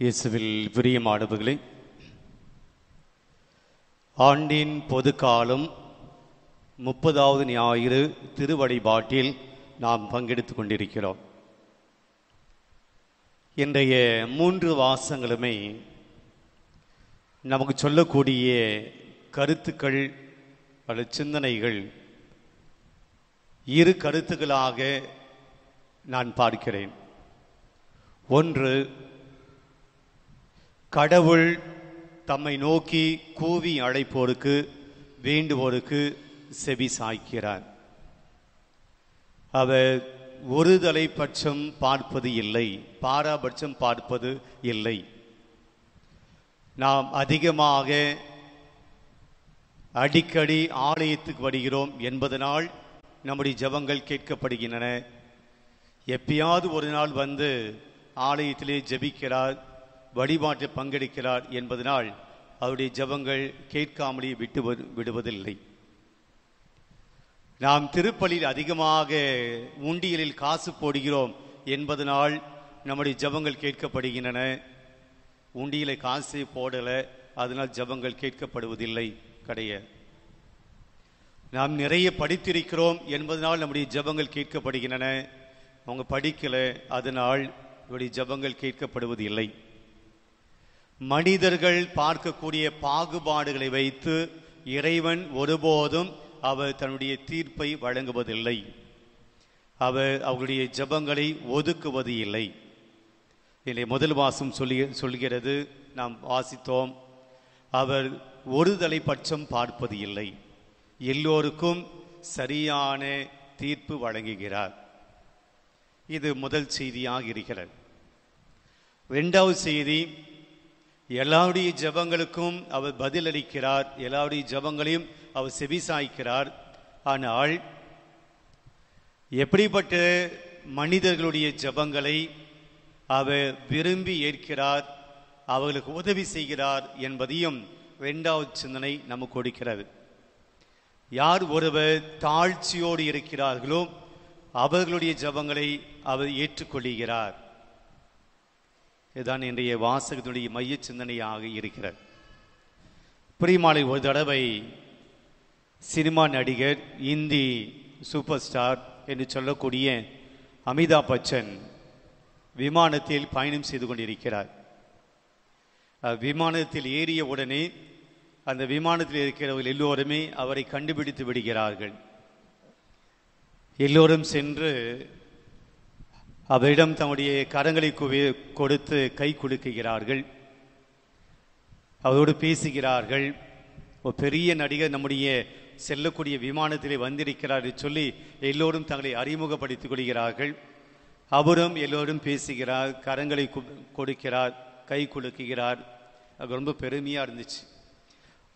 இயேசுவில் பிரியமானவர்களே, ஆண்டின் பொது காலம் 30வது ஞாயிறு திருவழிபாட்டில் நாம் பங்கெடுத்து கொண்டிருக்கிறோம். இன்றைய 3 வாசங்களுமே நமக்கு சொல்லக்கூடிய கருத்துக்கள் அல்லது சிந்தனைகள் 2 கருத்துக்களாக நான் பார்க்கிறேன். ஒன்று, கடவுள் தம்மை நோக்கி கூவி அழைப்போருக்கு, வேண்டுவோருக்கு செவி சாய்க்கிறார். அவர் ஒரு தலைப்பட்சம் பார்ப்பது இல்லை, பாராபட்சம் பார்ப்பது இல்லை. நாம் அதிகமாக அடிக்கடி ஆலயத்துக்கு வருகிறோம் என்பதனால் நம்முடைய ஜெபங்கள் கேட்கப்படுகின்றன. எப்பயாவது ஒரு நாள் வந்து ஆலயத்திலே ஜெபிக்கிறார், வழிபாட்டில் பங்கெடுக்கிறார் என்பதனால் அவருடைய ஜெபங்கள் கேட்காமலே விடுவதில்லை. நாம் திருப்பலியில் அதிகமாக உண்டியலில் காசு போடுகிறோம் என்பதனால் நம்முடைய ஜெபங்கள் கேட்கப்படுகின்றன. உண்டியலை காசு போடலை, அதனால் ஜெபங்கள் கேட்கப்படுவதில்லை கிடையாது. நாம் நிறைய படித்திருக்கிறோம் என்பதனால் நம்முடைய ஜெபங்கள் கேட்கப்படுகின்றன. அவங்க படிக்கலை, அதனால் இவருடைய ஜெபங்கள் கேட்கப்படுவது இல்லை. மனிதர்கள் பார்க்கக்கூடிய பாகுபாடுகளை வைத்து இறைவன் ஒருபோதும் அவர் தன்னுடைய தீர்ப்பை வழங்குவதில்லை. அவர் அவருடைய ஜெபங்களை ஒதுக்குவது இல்லை. இல்லை, முதல் வாசம் சொல்கிறது, நாம் வாசித்தோம், அவர் ஒரு தலைப்பட்சம் பார்ப்பது இல்லை, எல்லோருக்கும் சரியான தீர்ப்பு வழங்குகிறார். இது முதல் செய்தியாக இருக்கிறது. 2வது செய்தி, எல்லாருடைய ஜெபங்களுக்கும் அவர் பதிலளிக்கிறார், எல்லாருடைய ஜெபங்களையும் அவர் செவிசாய்க்கிறார். ஆனால் எப்படிப்பட்ட மனிதர்களுடைய ஜெபங்களை அவர் விரும்பி ஏற்கிறார், அவர்களுக்கு உதவி செய்கிறார் என்பதையும் 2வது சிந்தனை நமக்கு கொடுக்கிறது. யார் ஒருவர் தாழ்ச்சியோடு இருக்கிறார்களோ அவர்களுடைய ஜெபங்களை அவர் ஏற்றுக்கொள்கிறார். இதுதான் இன்றைய வாசகத்தினுடைய மைய சிந்தனையாக இருக்கிறது. பிரியமானவர்களே, ஒரு தடவை சினிமா நடிகர், இந்தி சூப்பர் ஸ்டார் என்று சொல்லக்கூடிய அமிதாப் பச்சன் விமானத்தில் பயணம் செய்து கொண்டிருக்கிறார். விமானத்தில் ஏறிய உடனே அந்த விமானத்தில் இருக்கிறவர்கள் எல்லோருமே அவரை கண்டுபிடித்து விடுகிறார்கள். எல்லோரும் சென்று அவரிடம் தம்முடைய கரங்களை கொடுத்து கை குலுக்குகிறார்கள், அவரோடு பேசுகிறார்கள். ஒரு பெரிய நடிகர் நம்முடைய செல்லக்கூடிய விமானத்திலே வந்திருக்கிறார் என்று சொல்லி எல்லோரும் தங்களை அறிமுகப்படுத்திக் கொள்கிறார்கள். அவரும் எல்லோரும் பேசுகிறார், கரங்களை கொடுக்கிறார், கை குலுக்குகிறார். அது ரொம்ப பெருமையாக இருந்துச்சு.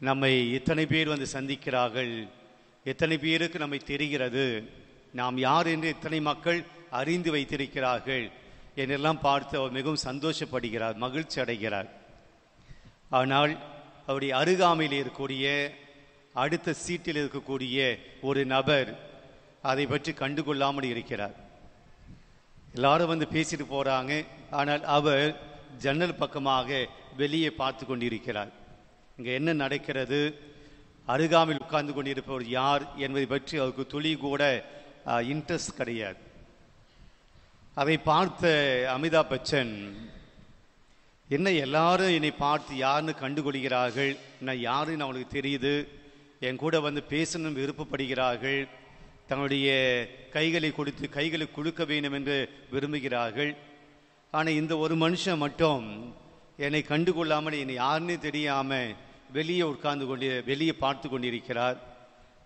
நம்மை எத்தனை பேர் வந்து சந்திக்கிறார்கள், எத்தனை பேருக்கு நம்மை தெரிகிறது, நாம் யார் என்று எத்தனை மக்கள் அறிந்து வைத்திருக்கிறார்கள் என்றெல்லாம் பார்த்து அவர் மிகவும் சந்தோஷப்படுகிறார், மகிழ்ச்சி அடைகிறார். ஆனால் அவருடைய அருகாமையில் இருக்கக்கூடிய அடுத்த சீட்டில் இருக்கக்கூடிய ஒரு நபர் அதை பற்றி கண்டுகொள்ளாமல் இருக்கிறார். எல்லாரும் வந்து பேசிட்டு போறாங்க, ஆனால் அவர் ஜன்னல் பக்கமாக வெளியே பார்த்து கொண்டிருக்கிறார். இங்கே என்ன நடக்கிறது, அருகாமையில் உட்கார்ந்து கொண்டிருப்பவர் யார் என்பதை பற்றி அவருக்கு துளி கூட இன்ட்ரெஸ்ட் கிடையாது. அதை பார்த்த அமிதாப் பச்சன், என்ன எல்லாரும் என்னை பார்த்து யாருன்னு கண்டுகொள்கிறார்கள், நான் யாருன்னு அவங்களுக்கு தெரியுது, என் கூட வந்து பேசணும் விருப்பப்படுகிறார்கள், தங்களுடைய கைகளை கொடுத்து கைகளை குலுக்க வேண்டும் என்று விரும்புகிறார்கள். ஆனால் இந்த ஒரு மனுஷன் மட்டும் என்னை கண்டுகொள்ளாமல், என்னை யாருன்னு தெரியாமல் வெளியே பார்த்து கொண்டிருக்கிறார்.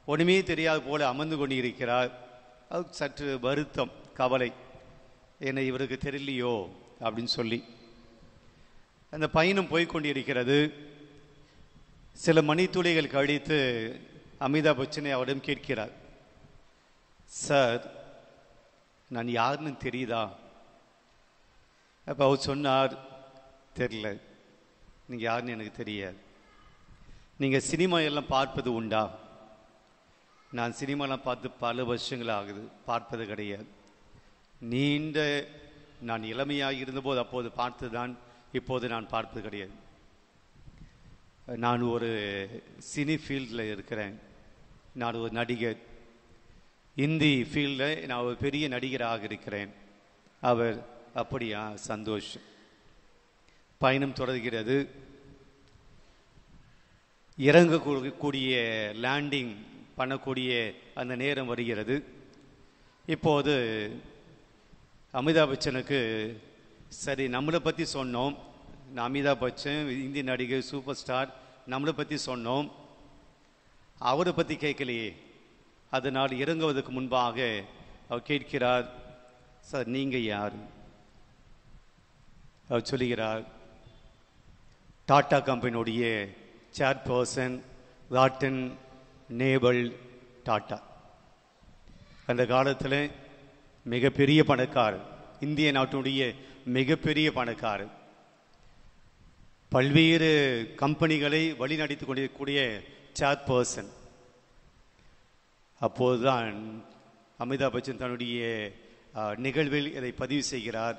ஒன்றுமே தெரியாது போல அமர்ந்து கொண்டிருக்கிறார். அது சற்று வருத்தம், கவலை, என்னை இவருக்கு தெரியலையோ அப்படின்னு சொல்லி. அந்த பயணம் போய்கொண்டிருக்கிறது. சில மணித்துளிகள் கழித்து அமிதாப் பச்சனை அவரிடம் கேட்கிறார், சார், நான் யாருன்னு தெரியுதா? அப்போ அவர் சொன்னார், தெரியல, நீங்கள் யாருன்னு எனக்கு தெரியாது. நீங்கள் சினிமா எல்லாம் பார்ப்பது உண்டா? நான் சினிமாலாம் பார்த்து பல வருஷங்கள் ஆகுது, பார்ப்பது கிடையாது. நீண்ட நான் இளமையாக இருந்தபோது அப்போது பார்த்துதான் இப்போது நான் பார்ப்பது கிடையாது. நான் ஒரு சினி ஃபீல்டில் இருக்கிறேன். நான் ஒரு நடிகர். இந்தி ஃபீல்டில் நான் ஒரு பெரிய நடிகராக இருக்கிறேன். அவர் அப்படியா, சந்தோஷம். பயணம் தொடர்கிறது. இறங்கக்கூடிய லேண்டிங் பண்ணக்கூடிய அந்த நேரம் வருகிறது. இப்போது அமிதாப் பச்சனுக்கு சரி நம்மளை பற்றி சொன்னோம். அமிதாப் பச்சன் இந்திய நடிகர், சூப்பர் ஸ்டார், நம்மளை பற்றி சொன்னோம். அவரை பற்றி கேட்கலையே. அதனால் இறங்குவதற்கு முன்பாக அவர் கேட்கிறார், சார் நீங்கள் யார்? அவர் சொல்லுகிறார், டாடா கம்பெனியுடைய சேர்பர்சன் ராட்டன் நேபல் டாட்டா. அந்த காலத்தில் மிகப்பெரிய பணக்காரர், இந்திய நாட்டினுடைய மிகப்பெரிய பணக்காரர், பல்வேறு கம்பெனிகளை வழிநடத்தி கொண்டிருக்கக்கூடிய சேர்பர்சன். அப்போதுதான் அமிதாப் பச்சன் தன்னுடைய நிகழ்வில் இதை பதிவு செய்கிறார்.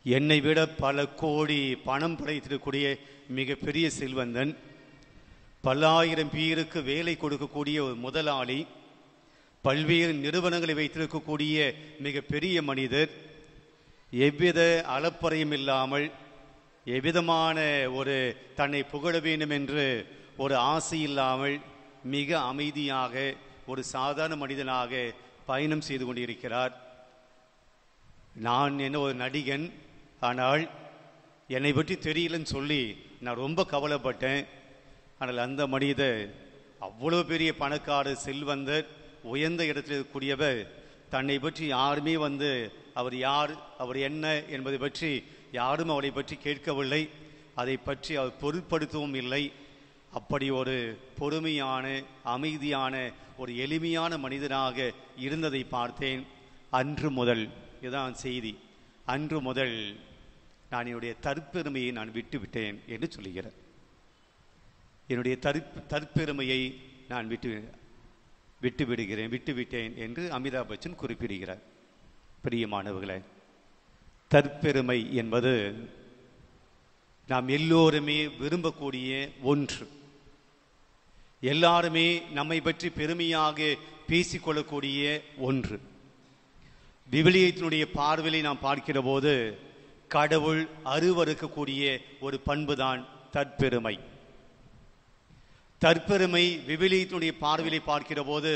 என்னை விட பல கோடி பணம் படைத்திருக்கக்கூடிய மிகப்பெரிய செல்வந்தன், பல்லாயிரம் பேருக்கு வேலை கொடுக்கக்கூடிய ஒரு முதலாளி, பல்வேறு நிறுவனங்களை வைத்திருக்கக்கூடிய மிகப்பெரிய மனிதர், எவ்வித அலப்பறையும் இல்லாமல், எவ்விதமான ஒரு தன்னை புகழ வேண்டும் என்று ஒரு ஆசை இல்லாமல் மிக அமைதியாக ஒரு சாதாரண மனிதனாக பயணம் செய்து கொண்டிருக்கிறார். நான் என்ன ஒரு நடிகன், ஆனால் என்னை பற்றி தெரியலன்னு சொல்லி நான் ரொம்ப கவலைப்பட்டேன். ஆனால் அந்த மனிதர் அவ்வளோ பெரிய பணக்காரர், செல்வந்தர், உயர்ந்த இடத்தில் இருக்கக்கூடியவர், தன்னை பற்றி யாருமே அவர் யார், அவர் என்ன என்பதை பற்றி யாரும் அவரை பற்றி கேட்கவில்லை. அதை பற்றி அவர் பொருட்படுத்தவும் இல்லை. அப்படி ஒரு பொறுமையான, அமைதியான, ஒரு எளிமையான மனிதனாக இருந்ததை பார்த்தேன். அன்று முதல், இதுதான் செய்தி, அன்று முதல் நான் என்னுடைய தற்பெருமையை நான் விட்டுவிட்டேன் என்று சொல்லுகிறேன். என்னுடைய தற்பெருமையை நான் விட்டுவிட்டேன் என்று அமிதாப் பச்சன் குறிப்பிடுகிறார். பிரியமானவர்களே, தற்பெருமை என்பது நாம் எல்லோருமே விரும்பக்கூடிய ஒன்று. எல்லாருமே நம்மை பற்றி பெருமையாக பேசிக்கொள்ளக்கூடிய ஒன்று. விவிலியத்தினுடைய பார்வையை நாம் பார்க்கிற போது கடவுள் அருவருக்கக்கூடிய ஒரு பண்புதான் தற்பெருமை. தற்பெருமை விவிலியத்தினுடைய பார்வையை பார்க்கிற போது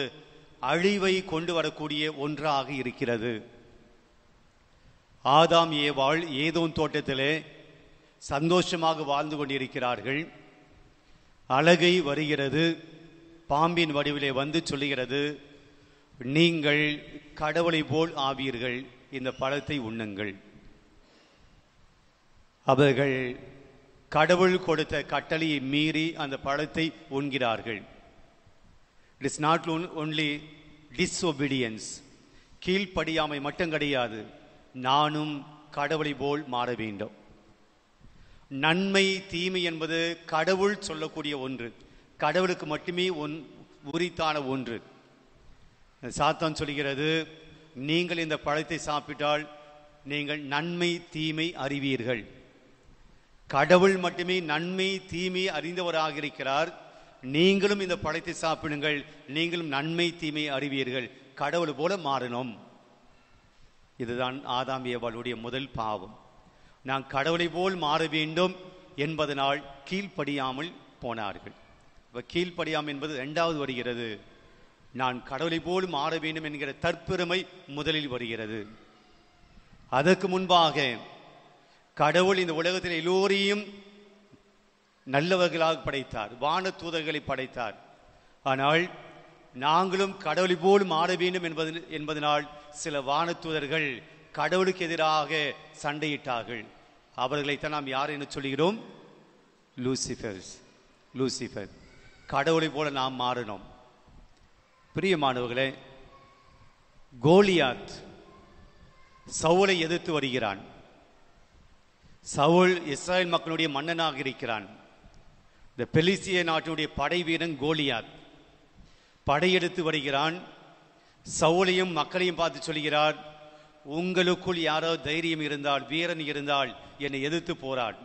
அழிவை கொண்டு வரக்கூடிய ஒன்றாக இருக்கிறது. ஆதாம் ஏவாள் ஏதோம் தோட்டத்திலே சந்தோஷமாக வாழ்ந்து கொண்டிருக்கிறார்கள். அழகை வருகிறது, பாம்பின் வடிவிலே வந்து சொல்லுகிறது, நீங்கள் கடவுளை போல் ஆவீர்கள், இந்த பழத்தை உண்ணுங்கள். அவர்கள் கடவுள் கொடுத்த கட்டளையை மீறி அந்த பழத்தை உண்கிறார்கள். It is not only disobedience, கீழ்ப்படியாமை மட்டும் கிடையாது, நானும் கடவுளை போல் மாற வேண்டும். நன்மை தீமை என்பது கடவுள் சொல்லக்கூடிய ஒன்று, கடவுளுக்கு மட்டுமே உரித்தான ஒன்று. சாத்தான் சொல்கிறது, நீங்கள் இந்த பழத்தை சாப்பிட்டால் நீங்கள் நன்மை தீமை அறிவீர்கள். கடவுள் மட்டுமே நன்மை தீமை அறிந்தவராக இருக்கிறார். நீங்களும் இந்த பழத்தை சாப்பிடுங்கள், நீங்களும் நன்மை தீமை அறிவீர்கள், கடவுள் போல மாறணும். இதுதான் ஆதாம் ஏவாளுடைய முதல் பாவம். நான் கடவுளை போல் மாற வேண்டும் என்பதனால் கீழ்ப்படியாமல் போனார்கள். இப்போ கீழ்ப்படியாமல் என்பது இரண்டாவது வருகிறது. நான் கடவுளை போல் மாற வேண்டும் என்கிற தற்பெருமை முதலில் வருகிறது. அதற்கு முன்பாக கடவுள் இந்த உலகத்தில் எல்லோரையும் நல்லவர்களாக படைத்தார், வான தூதர்களை படைத்தார். ஆனால் நாங்களும் கடவுளை போல் மாற வேண்டும் என்பதனால் சில வான தூதர்கள் கடவுளுக்கு எதிராக சண்டையிட்டார்கள். அவர்களைத்தான் நாம் யார் என்று சொல்கிறோம்? லூசிஃபர். கடவுளை போல நாம் மாறணும். பிரியமானவர்களே, கோலியாத் சவுலை எதிர்த்து வருகிறான். சவுல் இஸ்ரேல் மக்களுடைய மன்னனாக இருக்கிறான். இந்த பெலிஸ்திய நாட்டினுடைய படை வீரன் கோலியாத் படையெடுத்து வருகிறான். சவுலையும் மக்களையும் பார்த்து சொல்கிறார், உங்களுக்குள் யாராவது தைரியம் இருந்தால், வீரன் இருந்தால் என்னை எதிர்த்து போராடு,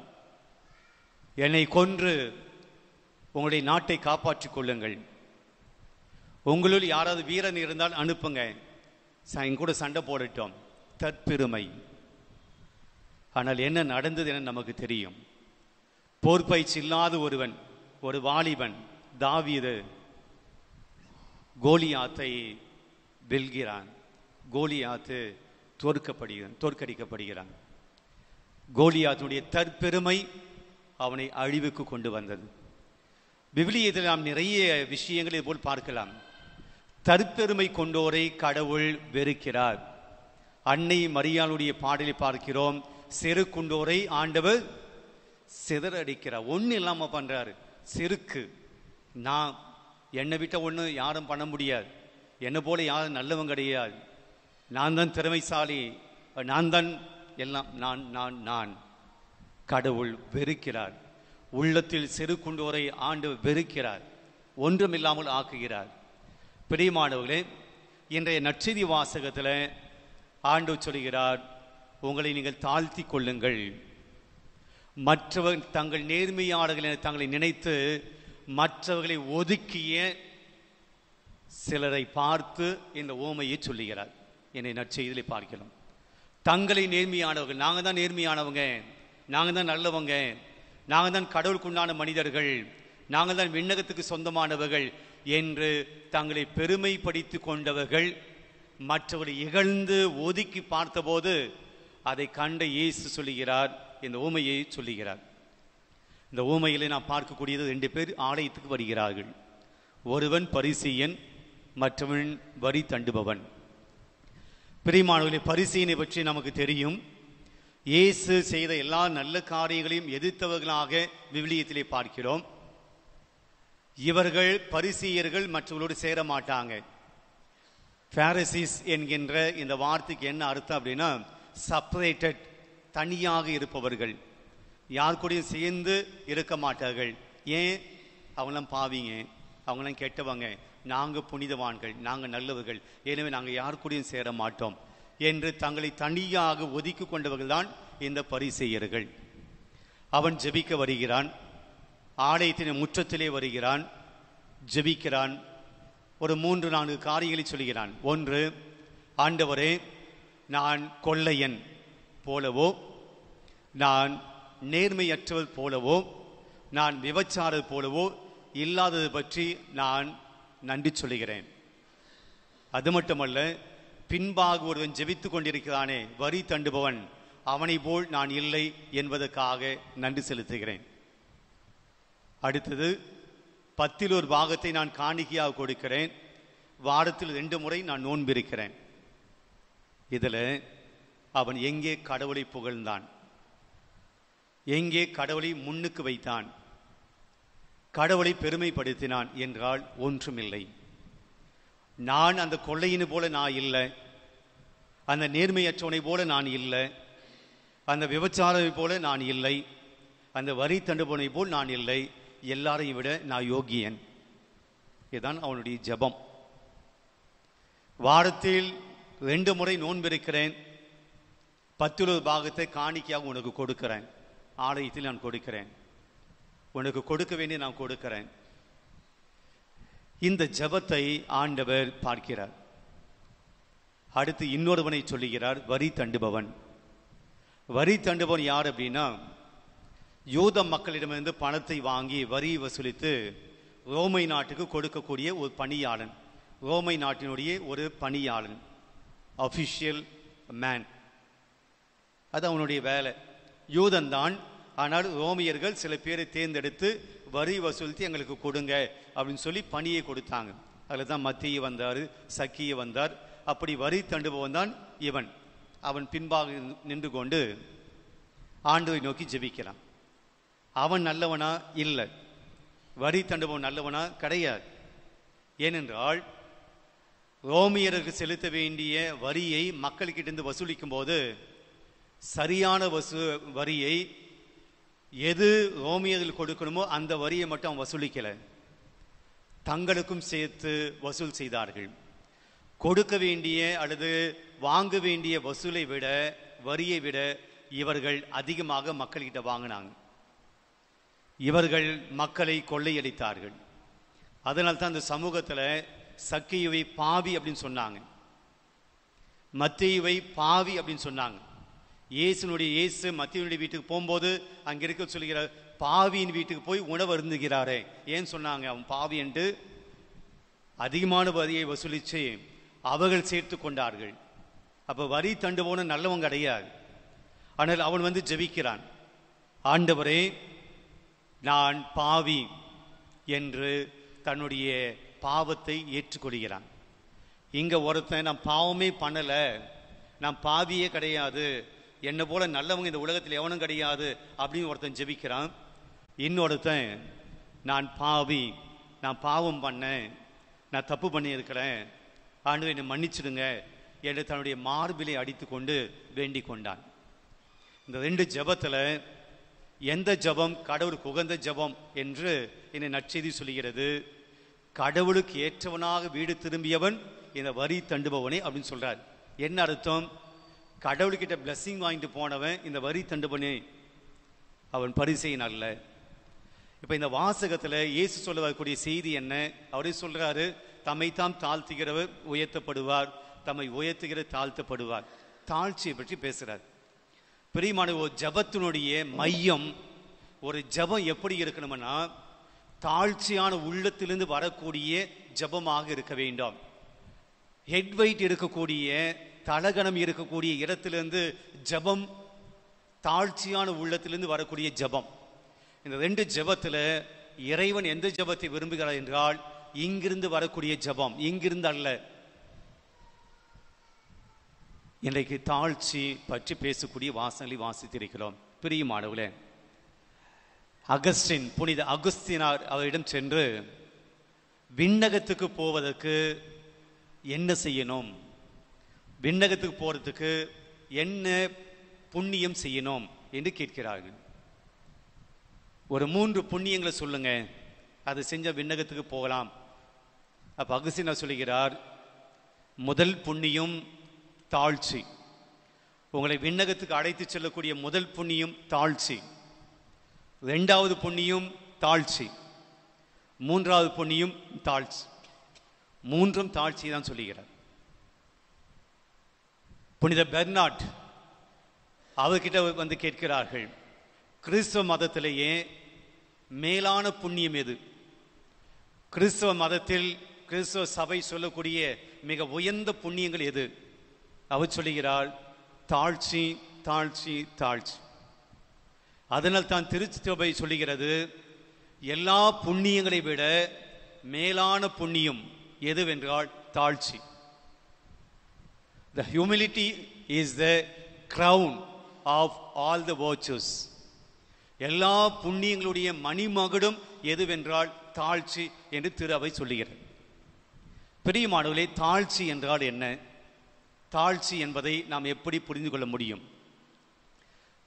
என்னை கொன்று உங்களுடைய நாட்டை காப்பாற்றிக் கொள்ளுங்கள். உங்களுள் யாராவது வீரன் இருந்தால் அனுப்புங்க, கூட சண்டை போடட்டும். தற்பெருமை. ஆனால் என்ன நடந்தது என நமக்கு தெரியும். போர் பயிற்சி இல்லாத ஒருவன், ஒரு வாலிபன் தாவீது கோலியாத்தை வெல்கிறான். கோலியாத்து தோற்கடிக்கப்படுகிறான். கோலியாத்துடைய தற்பெருமை அவனை அழிவுக்கு கொண்டு வந்தது. விவிலியத்தில் நாம் நிறைய விஷயங்களை போல் பார்க்கலாம். தற்பெருமை கொண்டோரை கடவுள் வெறுக்கிறார். அன்னை மரியாளுடைய பாடலை பார்க்கிறோம். செரு கொண்டோரை ஆண்டவர் சிதறடிக்கிறார். ஒன்றும் இல்லாம பண்றாரு. செருக்கு. நான் என்னை விட்ட ஒன்று யாரும் பண்ண முடியாது, என்னை போல யாரும் நல்லவங்க கிடையாது, நான் தான் திறமைசாலி, நான் தான் எல்லாம், நான் நான் நான். கடவுள் வெறுக்கிறார். உள்ளத்தில் செரு கொண்டோரை ஆண்டவர் வெறுக்கிறார், ஒன்றுமில்லாமல் ஆக்குகிறார். பிரியமானவர்களே, இன்றைய நற்செய்தி வாசகத்தில் ஆண்டவர் சொல்கிறார், உங்களை நீங்கள் தாழ்த்தி கொள்ளுங்கள். மற்றவர்கள் தங்கள் நேர்மையாளர்களை தங்களை நினைத்து மற்றவர்களை ஒதுக்கிய சிலரை பார்த்து இந்த ஓமையை சொல்லுகிறார். என்னை நற்செய்தியிலே பார்க்கிறோம். தங்களை நேர்மையானவர்கள், நாங்கள் தான் நேர்மையானவங்க, நாங்கள் தான் நல்லவங்க, நாங்கள் தான் கடவுளுக்குண்டான மனிதர்கள், நாங்கள் தான் விண்ணகத்துக்கு சொந்தமானவர்கள் என்று தங்களை பெருமைப்படுத்தி கொண்டவர்கள் மற்றவர்களை இகழ்ந்து ஒதுக்கி பார்த்தபோது அதை கண்ட இயேசு சொல்லுகிறார், இந்த ஊமையை சொல்லுகிறார். இந்த ஊமையிலே நாம் பார்க்கக்கூடியது 2 பேர் ஆலயத்துக்கு வருகிறார்கள். ஒருவன் பரிசேயன், மற்றவன் வரி தண்டுபவன். பிரியமானவர்களே, பரிசேயனை பற்றி நமக்கு தெரியும். இயேசு செய்த எல்லா நல்ல காரியங்களையும் எதிர்த்தவர்களாக விவிலியத்திலே பார்க்கிறோம். இவர்கள் பரிசேயர்கள் மற்றவர்களோடு சேர மாட்டாங்க. பாரிசீஸ் என்கின்ற இந்த வார்த்தைக்கு என்ன அர்த்தம் அப்படின்னா, செப்பரேட்டட், தனியாக இருப்பவர்கள், யார் கூடயும் சேர்ந்து இருக்க மாட்டார்கள். ஏன்? அவங்களாம் பாவிங்க, அவங்களாம் கெட்டவங்க, நாங்கள் புனிதவான்கள், நாங்கள் நல்லவர்கள், எனவே நாங்கள் யார் கூடயும் சேர மாட்டோம் என்று தங்களை தனியாக ஒதுக்கி கொண்டவர்கள் தான் இந்த பரிசேயர்கள். அவன் ஜெபிக்க வருகிறான். ஆலயத்தின் முற்றத்திலே வருகிறான், ஜெபிக்கிறான். ஒரு 3-4 காரியங்களை சொல்கிறான். ஒன்று, ஆண்டவரே, நான் கொள்ளையன் போலவோ, நான் நேர்மையற்றவர் போலவோ, நான் விபச்சாரர் போலவோ இல்லாதது பற்றி நான் நன்றி சொல்லுகிறேன். அது மட்டுமல்ல, பின்பாக ஒருவன் ஜெபித்துக் கொண்டிருக்கிறானே, வரி தண்டுபவன், அவனை போல் நான் இல்லை என்பதற்காக நன்றி செலுத்துகிறேன். அடுத்தது, 10 பாகத்தை நான் காணிக்கையாக கொடுக்கிறேன். வாரத்தில் 2 முறை நான் நோன்பிருக்கிறேன். இதில் அவன் எங்கே கடவுளை புகழ்ந்தான்? எங்கே கடவுளை முன்னுக்கு வைத்தான்? கடவுளை பெருமைப்படுத்தினான் என்றால் ஒன்றுமில்லை. நான் அந்த கொள்ளையினை போல நான் இல்லை, அந்த நேர்மையற்றவனை போல நான் இல்லை, அந்த விபச்சாரவை போல நான் இல்லை, அந்த வரி தண்டுபவனை போல் நான் இல்லை, எல்லாரையும் விட நான் யோகியன். இதுதான் அவனுடைய ஜெபம். வாரத்தில் 2 முறை நோன்பிருக்கிறேன், 10 பாகத்தை காணிக்கையாக உனக்கு கொடுக்கிறேன், ஆலயத்தில் நான் கொடுக்கிறேன், உனக்கு கொடுக்க வேண்டிய நான் கொடுக்கிறேன். இந்த ஜெபத்தை ஆண்டவர் பார்க்கிறார். அடுத்து இன்னொருவனை சொல்லுகிறார், வரி தண்டுபவன். வரி தண்டுபவன் யார் அப்படின்னா, யூத மக்களிடமிருந்து பணத்தை வாங்கி வரி வசூலித்து ரோமை நாட்டுக்கு கொடுக்கக்கூடிய ஒரு பணியாளன், ரோமை நாட்டினுடைய ஒரு பணியாளன், அபிஷியல் மேன். அது அவனுடைய வேலை. யூதன் தான், ஆனால் ரோமியர்கள் சில பேரை தேர்ந்தெடுத்து வரி வசூலித்து எங்களுக்கு கொடுங்க அப்படின்னு சொல்லி பணியை கொடுத்தாங்க. அதில் தான் மத்திய வந்தார், சக்கிய வந்தார். அப்படி வரி தண்டுபவன் தான் இவன். அவன் பின்பாக நின்று கொண்டு ஆண்டவரை நோக்கி ஜெபிக்கிறான். அவன் நல்லவனா? இல்லை. வரி தண்டுபவன் நல்லவனா? கிடையாது. ஏனென்றால் ரோமியருக்கு செலுத்த வேண்டிய வரியை மக்கள்கிட்ட வசூலிக்கும் போது சரியான வரியை எது ரோமியர்கள் கொடுக்கணுமோ அந்த வரியை மட்டும் அவன் வசூலிக்கல, தங்களுக்கும் சேர்த்து வசூல் செய்தார்கள். கொடுக்க வேண்டிய அல்லது வாங்க வேண்டிய வசூலை விட, வரியை விட இவர்கள் அதிகமாக மக்கள்கிட்ட வாங்கினாங்க. இவர்கள் மக்களை கொள்ளையடித்தார்கள். அதனால தான் அந்த சமூகத்தில் சக்கேயுவை பாவி அப்படின்னு சொன்னாங்க, மத்தேயுவை பாவி அப்படின்னு சொன்னாங்க. இயேசு மத்தேயுடைய வீட்டுக்கு போகும்போது அங்க இருக்க சொல்லுகிறார், பாவியின் வீட்டுக்கு போய் உணவு அருந்துகிறாரே. ஏன் சொன்னாங்க? அவன் பாவி என்று அதிகமான வரியை வசூலிச்சு அவர்கள் சேர்த்து கொண்டார்கள். அப்ப வரி தண்டு போன நல்லவங்க கிடையாது. ஆனால் அவன் ஜெபிக்கிறான், ஆண்டவரே நான் பாவி என்று தன்னுடைய பாவத்தை ஏற்றுக்கொள்கிறான். இங்க ஒருத்தன் நான் பாவமே பண்ணல, நான் பாவியே கிடையாது, என்னை போல நல்லவங்க இந்த உலகத்தில் எவனும் கிடையாது அப்படின்னு ஒருத்தன் ஜெபிக்கிறான். இன்னொருத்தன் நான் பாவி, நான் பாவம் பண்ணேன், நான் தப்பு பண்ணி இருக்கிறேன், ஆண்டவரே என்னை மன்னிச்சிடுங்க என்று தன்னுடைய மார்பிலை அடித்து கொண்டு வேண்டிக் கொண்டான். இந்த ரெண்டு ஜெபத்துல எந்த ஜெபம் கடவுளுக்கு உகந்த ஜெபம் என்று என்னை நற்செய்தி சொல்கிறது? கடவுளுக்கு ஏற்றவனாக வீடு திரும்பியவன் இந்த வரி தண்டுபவனே அப்படின்னு சொல்றார். என்ன அர்த்தம்? கடவுள்கிட்ட பிளஸிங் வாங்கிட்டு போனவன் இந்த வரி தண்டுபவனே, அவன் பரிசேயன் அல்ல. இப்ப இந்த வாசகத்துல இயேசு சொல்ல வரக்கூடிய செய்தி என்ன? அவரே சொல்றாரு, தம்மை தாம் தாழ்த்துகிறவர் உயர்த்தப்படுவார், தம்மை உயர்த்துகிற தாழ்த்தப்படுவார். தாழ்ச்சியை பற்றி பேசுறார். பிரியமான ஒரு ஜபத்தினுடைய மையம், ஒரு ஜபம் எப்படி இருக்கணும்னா தாழ்ச்சியான உள்ளத்திலிருந்து வரக்கூடிய ஜபமாக இருக்க வேண்டும். ஹெட் வெயிட் இருக்கக்கூடிய, தலகணம் இருக்கக்கூடிய இடத்திலிருந்து ஜபம், தாழ்ச்சியான உள்ளத்திலிருந்து வரக்கூடிய ஜபம். இந்த ரெண்டு ஜபத்துல இறைவன் எந்த ஜபத்தை விரும்புகிறார் என்றால் இங்கிருந்து வரக்கூடிய ஜபம், இங்கிருந்து அல்ல. இன்றைக்கு தாழ்ச்சி பற்றி பேசக்கூடிய வாசனை வாசித்திருக்கிறோம். பிரியமானவர்களே, அகஸ்டின், புனித அகுஸ்தினார் அவரிடம் சென்று விண்ணகத்துக்கு போவதற்கு என்ன செய்யணும், விண்ணகத்துக்கு போறதுக்கு என்ன புண்ணியம் செய்யணும் என்று கேட்கிறார்கள். ஒரு 3 புண்ணியங்களை சொல்லுங்க, அது செஞ்ச விண்ணகத்துக்கு போகலாம். அப்ப அகுஸ்தினார் சொல்லுகிறார், முதல் புண்ணியம் தாழ்ச்சி. உங்களை விண்ணகத்துக்கு அழைத்து செல்லக்கூடிய முதல் புண்ணியம் தாழ்ச்சி. 2வது புண்ணியம் தாழ்ச்சி. 3வது புண்ணியம் தாழ்ச்சி. 3ம் தாழ்ச்சி தான் சொல்லுகிறார். புனித பெர்னார்ட் அவர்கிட்ட கேட்கிறார்கள், கிறிஸ்தவ மதத்திலேயே மேலான புண்ணியம் எது? கிறிஸ்தவ மதத்தில் கிறிஸ்தவ சபை சொல்லக்கூடிய மிக உயர்ந்த புண்ணியங்கள் எது? அவர் சொல்லுகிறார், தாழ்ச்சி, தாழ்ச்சி, தாழ்ச்சி. அதனால் தான் திருச்சபை சொல்லுகிறது, எல்லா புண்ணியங்களை விட மேலான புண்ணியம் எதுவென்றால் தாழ்ச்சி. The humility is the crown of all the virtues. எல்லா புண்ணியங்களுடைய மணிமகுடம் எதுவென்றால் தாழ்ச்சி என்று திரு அவை சொல்லுகிறது. பிரியமானவர்களே, தாழ்ச்சி என்றால் என்ன? தாழ்ச்சி என்பதை நாம் எப்படி புரிந்து கொள்ள முடியும்?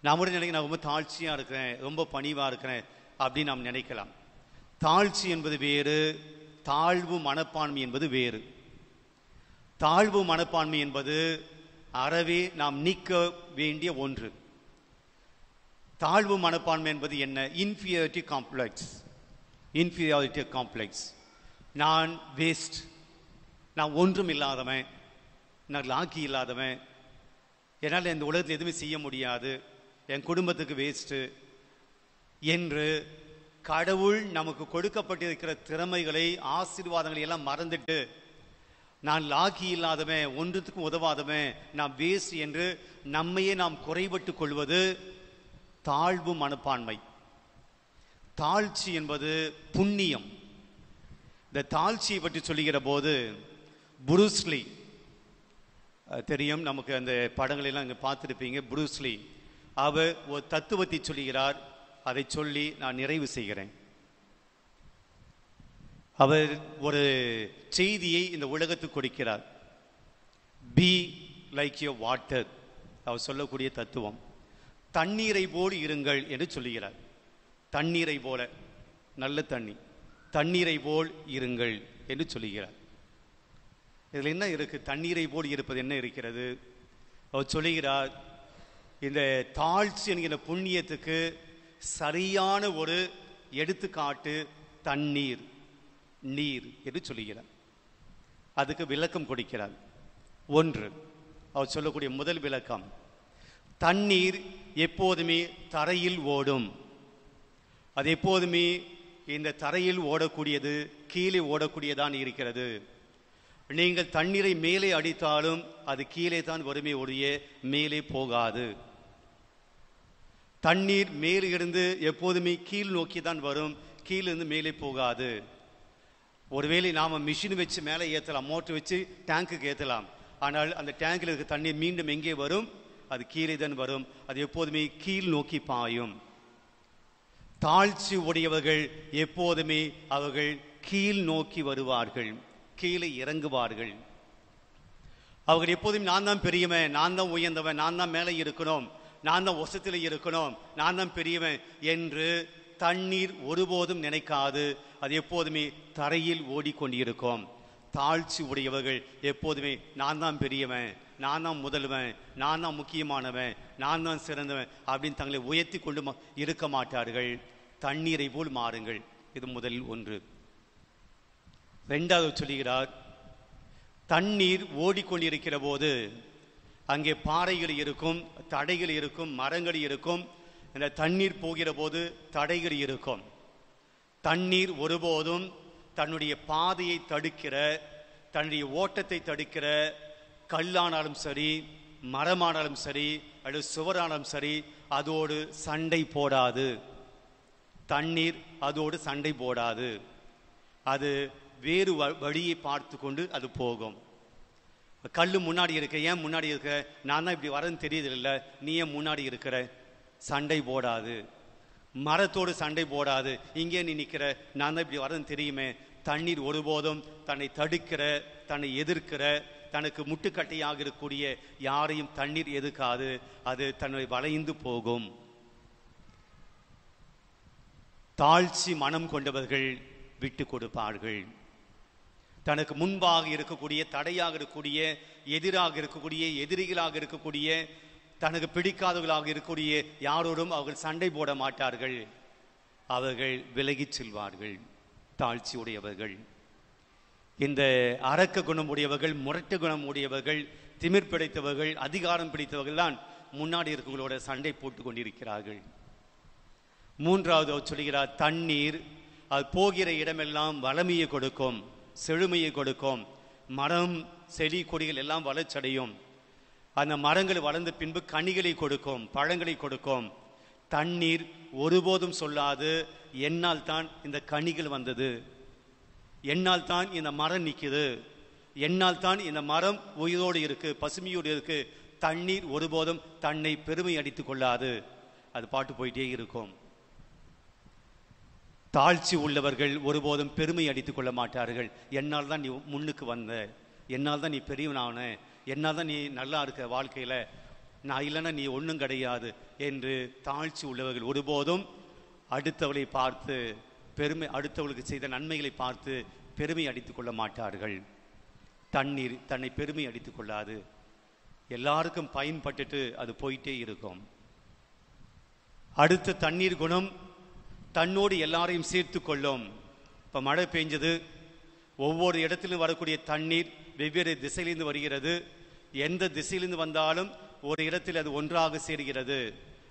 நம்முடைய நிலைக்கு நான் ரொம்ப தாழ்ச்சியா இருக்கிறேன், ரொம்ப பணிவா இருக்கிறேன் அப்படின்னு நாம் நினைக்கலாம். தாழ்ச்சி என்பது வேறு, தாழ்வு மனப்பான்மை என்பது வேறு. தாழ்வு மனப்பான்மை என்பது அறவே நாம் நீக்க வேண்டிய ஒன்று. தாழ்வு மனப்பான்மை என்பது என்ன? Inferiority complex. Inferiority complex. நான் வேஸ்ட், நான் ஒன்றும் இல்லாதவன், நான் லாக்கி இல்லாதவன், என்னால் இந்த உலகத்தில் எதுவுமே செய்ய முடியாது, என் குடும்பத்துக்கு வேஸ்ட்டு என்று கடவுள் நமக்கு கொடுக்கப்பட்டிருக்கிற திறமைகளை, ஆசீர்வாதங்களை எல்லாம் மறந்துட்டு நான் லாக்கி இல்லாதவன், ஒன்றுத்துக்கும் உதவாதவன், நான் வேஸ்ட் என்று நம்மையே நாம் குறைபட்டு கொள்வது தாழ்வு மனப்பான்மை. தாழ்ச்சி என்பது புண்ணியம். இந்த தாழ்ச்சியை பற்றி சொல்லுகிற போது புரூஸ்லி தெரியும், நமக்கு அந்த படங்களை எல்லாம் இங்கே பார்த்துருப்பீங்க. புரூஸ்லி அவர் ஒரு தத்துவத்தை சொல்லுகிறார், அதை சொல்லி நான் நிறைவு செய்கிறேன். அவர் ஒரு செய்தியை இந்த உலகத்துக்கு கொடுக்கிறார். Be like your water. அவர் சொல்லக்கூடிய தத்துவம் தண்ணீரை போல் இருங்கள் என்று சொல்லுகிறார். தண்ணீரை போல, நல்ல தண்ணி, தண்ணீரை போல் இருங்கள் என்று சொல்லுகிறார். இதில் என்ன இருக்கு? தண்ணீரை போல் இருப்பது என்ன இருக்கிறது? அவர் சொல்லுகிறார், இந்த தாழ்ச்சி என்கிற புண்ணியத்துக்கு சரியான ஒரு எடுத்துக்காட்டு தண்ணீர், நீர் என்று சொல்லுகிறார். அதுக்கு விளக்கம் கொடுக்கிறார். ஒன்று, அவர் சொல்லக்கூடிய முதல் விளக்கம், தண்ணீர் எப்போதுமே தரையில் ஓடும். அது எப்போதுமே இந்த தரையில் ஓடக்கூடியது, கீழே ஓடக்கூடியதான் இருக்கிறது. நீங்கள் தண்ணீரை மேலே அடித்தாலும் அது கீழே தான் வருமே ஒழிய மேலே போகாது. தண்ணீர் மேலே இருந்து எப்போதுமே கீழ் நோக்கி தான் வரும், கீழிருந்து மேலே போகாது. ஒருவேளை நாம மிஷின் வச்சு மேலே ஏற்றலாம், மோட்டர் வச்சு டேங்குக்கு ஏற்றலாம். ஆனால் அந்த டேங்கில் இருக்க தண்ணீர் மீண்டும் எங்கே வரும்? அது கீழே தான் வரும். அது எப்போதுமே கீழ் நோக்கி பாயும். தாழ்ச்சி உடையவர்கள் எப்போதுமே அவர்கள் கீழ் நோக்கி வருவார்கள், கீழே இறங்குவார்கள். அவர்கள் எப்போதும் நான் தான் பெரியவன், நான் தான் உயர்ந்தவன், நான் தான் மேலே இருக்கணும், நான் தான் வசத்தில் இருக்கணும், நான் தான் பெரியவன் என்று தண்ணீர் ஒருபோதும் நினைக்காது. அது எப்போதுமே தரையில் ஓடிக்கொண்டிருக்கும். தாழ்ச்சி உடையவர்கள் எப்போதுமே நான் தான் பெரியவன், நான் தான் முதல்வன், நான் தான் முக்கியமானவன், நான் தான் சிறந்தவன் அப்படின்னு தங்களை உயர்த்தி கொண்டு இருக்க மாட்டார்கள். தண்ணீரை போல் மாறுங்கள். இது முதல் ஒன்று. இரண்டாவது சொல்லுகிறார், தண்ணீர் ஓடிக்கொண்டிருக்கிற போது அங்கே பாறைகள் இருக்கும், தடைகள் இருக்கும், மரங்கள் இருக்கும். இந்த தண்ணீர் போகிற போது தடைகள் இருக்கும். தண்ணீர் ஒருபோதும் தன்னுடைய பாதையை தடுக்கிற, தன்னுடைய ஓட்டத்தை தடுக்கிற கல்லானாலும் சரி, மரமானாலும் சரி, அல்லது சுவரானாலும் சரி, அதோடு சண்டை போடாது. தண்ணீர் அதோடு சண்டை போடாது. அது வேறு வழியை பார்த்து கொண்டு அது போகும். கல்லு முன்னாடி இருக்க, ஏன் முன்னாடி இருக்க? நான் தான் இப்படி வரேன்னு தெரியுதில்ல, நீ ஏன் முன்னாடி இருக்கிற? சண்டை போடாது. மரத்தோடு சண்டை போடாது. இங்கே நீ நிற்கிற, நான் தான் இப்படி வரேன்னு தெரியுமே. தண்ணீர் ஒருபோதும் தன்னை தடுக்கிற, தன்னை எதிர்க்கிற, தனக்கு முட்டுக்கட்டையாக இருக்கக்கூடிய யாரையும் தண்ணீர் எதுக்காது. அது தன்னை வளைந்து போகும். தாழ்ச்சி மனம் கொண்டவர்கள் விட்டு கொடுப்பார்கள். தனக்கு முன்பாக இருக்கக்கூடிய, தடையாக இருக்கக்கூடிய, எதிராக இருக்கக்கூடிய, எதிரிகளாக இருக்கக்கூடிய, தனக்கு பிடிக்காதவர்களாக இருக்கக்கூடிய யாரோடும் அவர்கள் சண்டை போட மாட்டார்கள். அவர்கள் விலகிச் செல்வார்கள். தாழ்ச்சி உடையவர்கள், இந்த அரக்க குணம் உடையவர்கள், முரட்டு குணம் உடையவர்கள், திமிர் பிடித்தவர்கள், அதிகாரம் பிடித்தவர்கள் தான் முன்னாடி இருக்கவங்களோட சண்டை போட்டு கொண்டிருக்கிறார்கள். மூன்றாவது அவர் சொல்கிறார், தண்ணீர் அது போகிற இடமெல்லாம் வளமையை கொடுக்கும், செழுமையை கொடுக்கும். மரம் செடி கொடிகள் எல்லாம் வளர்ச்சடையும். அந்த மரங்கள் வளர்ந்த பின்பு கனிகளை கொடுக்கும், பழங்களை கொடுக்கும். தண்ணீர் ஒருபோதும் சொல்லாது, என்னால் தான் இந்த கனிகள் வந்தது, என்னால் தான் இந்த மரம் நிற்குது, என்னால் தான் இந்த மரம் உயிரோடு இருக்கு, பசுமையோடு இருக்கு. தண்ணீர் ஒருபோதும் தன்னை பெருமை அடித்துக் கொள்ளாது. அது பாட்டு போயிட்டே இருக்கும். தாழ்ச்சி உள்ளவர்கள் ஒருபோதும் பெருமை அடித்துக் கொள்ள மாட்டார்கள். என்னால் தான் நீ முன்னுக்கு வந்த, என்னால் தான் நீ பெரியவனான, என்னால் தான் நீ நல்லா இருக்க வாழ்க்கையில, நான் இல்லைன்னா நீ ஒன்றும் கிடையாது என்று தாழ்ச்சி உள்ளவர்கள் ஒருபோதும் அடுத்தவளை பார்த்து பெருமை, அடுத்தவளுக்கு செய்த நன்மைகளை பார்த்து பெருமை அடித்துக் கொள்ள மாட்டார்கள். தண்ணீர் தன்னை பெருமை அடித்துக் கொள்ளாது. எல்லாருக்கும் பயன்பட்டுட்டு அது போயிட்டே இருக்கும். அடுத்த தண்ணீர் குணம், தன்னோடு எல்லாரையும் சேர்த்து கொள்ளும். இப்போ மழை பெஞ்சது, ஒவ்வொரு இடத்திலும் வரக்கூடிய தண்ணீர் வெவ்வேறு திசையிலிருந்து வருகிறது. எந்த திசையிலிருந்து வந்தாலும் ஒரு இடத்தில் அது ஒன்றாக சேர்கிறது.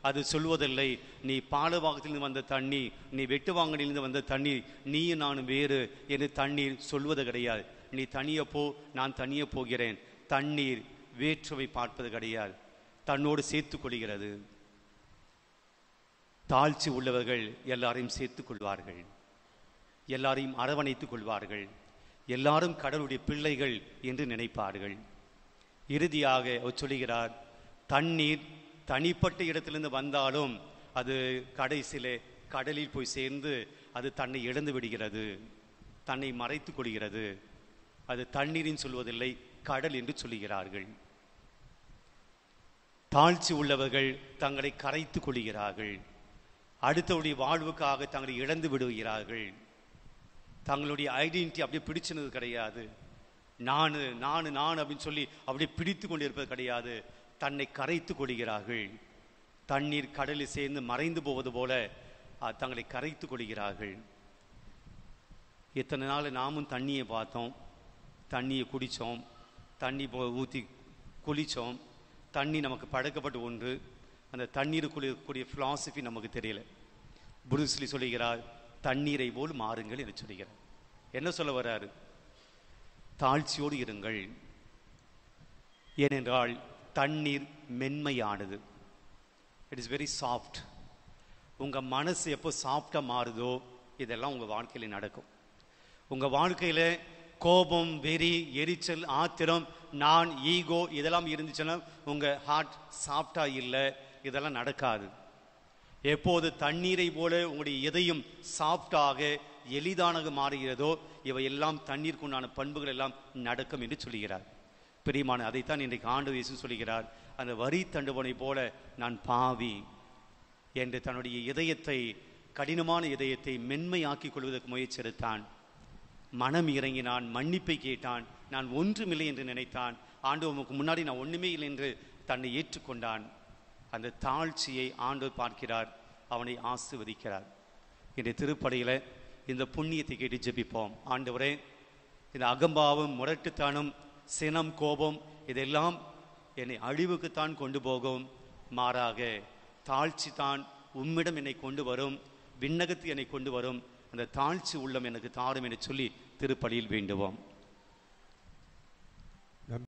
அது சொல்வதில்லை, நீ பாலவாகத்திலிருந்து வந்த தண்ணி, நீ வெட்டுவாங்கலிருந்து வந்த தண்ணீர், நீயும் நானும் வேறு என்று தண்ணீர் சொல்வது கிடையாது. நீ தனியே போ, நான் தனியே போகிறேன். தண்ணீர் வேற்றுமை பார்ப்பது கிடையாது, தன்னோடு சேர்த்து கொள்கிறது. தாழ்ச்சி உள்ளவர்கள் எல்லாரையும் சேர்த்துக் கொள்வார்கள், எல்லாரையும் அரவணைத்துக் கொள்வார்கள், எல்லாரும் கடவுளுடைய பிள்ளைகள் என்று நினைப்பார்கள். இறுதியாக அவர் சொல்லுகிறார், தண்ணீர் தனிப்பட்ட இடத்திலிருந்து வந்தாலும் அது கடைசியிலே கடலில் போய் சேர்ந்து அது தன்னை இழந்து விடுகிறது, தன்னை மறைத்துக் கொள்கிறது. அது தண்ணீரின் சொல்வதில்லை, கடல் என்று சொல்லுகிறார்கள். தாழ்ச்சி உள்ளவர்கள் தங்களை கரைத்துக் கொள்கிறார்கள். அடுத்தவருடைய வாழ்வுக்காக தங்களை இழந்து விடுகிறார்கள். தங்களுடைய ஐடென்டிட்டி அப்படியே பிடிச்சினது கிடையாது. நான் நான் நான் அப்படின்னு சொல்லி அப்படி பிடித்து கொண்டு இருப்பது கிடையாது. தன்னை கரைத்து கொள்கிறார்கள். தண்ணீர் கடலில் சேர்ந்து மறைந்து போவது போல தங்களை கரைத்து கொள்கிறார்கள். இத்தனை நாள் நாமும் தண்ணியை பார்த்தோம், தண்ணியை குடித்தோம், தண்ணி ஊற்றி குளித்தோம். தண்ணி நமக்கு பழக்கப்பட்ட ஒன்று. அந்த தண்ணீருக்குரிய ஃபிலாசபி நமக்கு தெரியல. புரூஸ்லி சொல்லுகிறார், தண்ணீரை போல் மாறுங்கள் என்று சொல்லுகிறார். என்ன சொல்ல வர்றாரு? தாழ்ச்சியோடு இருங்கள். ஏனென்றால் தண்ணீர் மென்மையானது. It is very soft. உங்கள் மனசு எப்போ சாஃப்டாக மாறுதோ இதெல்லாம் உங்கள் வாழ்க்கையில் நடக்கும். உங்கள் வாழ்க்கையில் கோபம், வெறி, எரிச்சல், ஆத்திரம், நான், ஈகோ இதெல்லாம் இருந்துச்சுன்னா உங்கள் ஹார்ட் சாஃப்டாக இல்லை, இதெல்லாம் நடக்காது. எப்போது தண்ணீரை போல உங்களுடைய இதயம் சாஃப்டாக எளிதானது மாறுகிறதோ இவையெல்லாம் தண்ணீருக்குண்டான பண்புகள் எல்லாம் நடக்கும் என்று சொல்லுகிறார். பிரியமான, அதைத்தான் இன்றைக்கு ஆண்டவர் இயேசு சொல்லுகிறார். அந்த வரி தண்டுவனை போல நான் பாவி என்று தன்னுடைய இதயத்தை, கடினமான இதயத்தை மென்மையாக்கிக் கொள்வதற்கு முயற்சி எடுத்தான். மனம் இறங்கினான், மன்னிப்பை கேட்டான். நான் ஒன்றுமில்லை என்று நினைத்தான். ஆண்டவருக்கு முன்னாடி நான் ஒன்றுமே இல்லை என்று தன்னை ஏற்றுக்கொண்டான். அந்த தாழ்ச்சியை ஆண்டவர் பார்க்கிறார், அவனை ஆசீர்வதிக்கிறார். இன்றைய திருப்பலியில் இந்த புண்ணியத்தை கேட்டு ஜெபிப்போம். ஆண்டவரே, இந்த அகம்பாவம், முரட்டுத்தனம், சினம், கோபம் இதெல்லாம் என்னை அழிவுக்குத்தான் கொண்டு போகும். மாறாக தாழ்ச்சி தான் உம்மிடம் என்னை கொண்டு வரும், விண்ணகத்து என்னை கொண்டு வரும். அந்த தாழ்ச்சி உள்ளம் எனக்கு தாரும் என்று சொல்லி திருப்பலியில் வேண்டுவோம்.